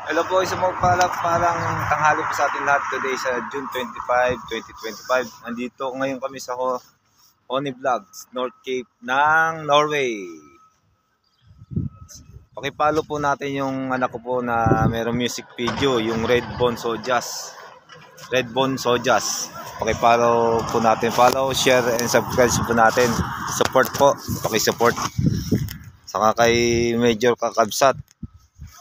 Hello po, isang parang tanghali po sa ating lahat today sa June 25, 2025. Nandito ngayon kami sa Honey Vlogs, North Cape ng Norway. Pakipalo po natin yung anak ko po na mayroong music video, yung Red Bone Sojas. Red Bone Sojas. Pakipalo po natin. Follow, share, and subscribe po natin. Support po. Pakisupport. Saka kay Major Kakabsat.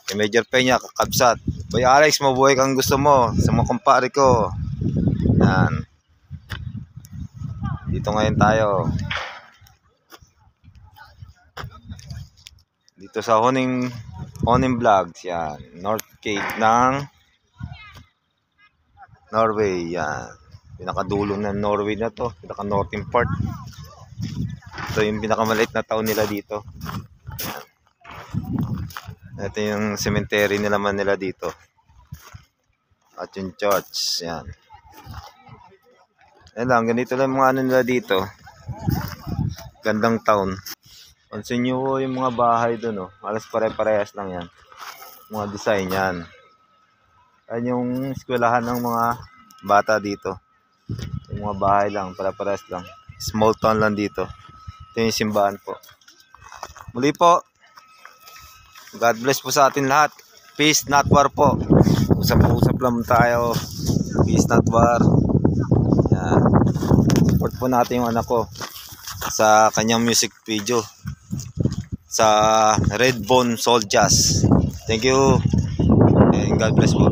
Kay Major Peña Kakabsat. Kuya Alex, mabuhay kang gusto mo sa mga kumpare ko. Yan. Dito ngayon tayo. Dito sa Honing Vlogs. Yan. North Cape ng Norway. Yan. Pinakadulo ng Norway na to. Pinaka-northern part. Ito yung pinakamaliit na town nila dito. Yan. Ito yung cemetery nila nila dito. At yung church. Yan. Yan lang. Ganito lang mga ano nila dito. Gandang town. Pansin nyo yung mga bahay doon. Alas pare-parehas lang yan. Mga design yan. Yan yung eskwelahan ng mga bata dito. Yung mga bahay lang. Pare-parehas lang. Small town lang dito. Ito yung simbahan po. Muli po. God bless po sa atin lahat. Peace, not war po. Usap-usap lang tayo. Peace, not war. Yan. Support po natin yung anak ko sa kanyang music video sa Red Bone Soul Jazz. Thank you and God bless po.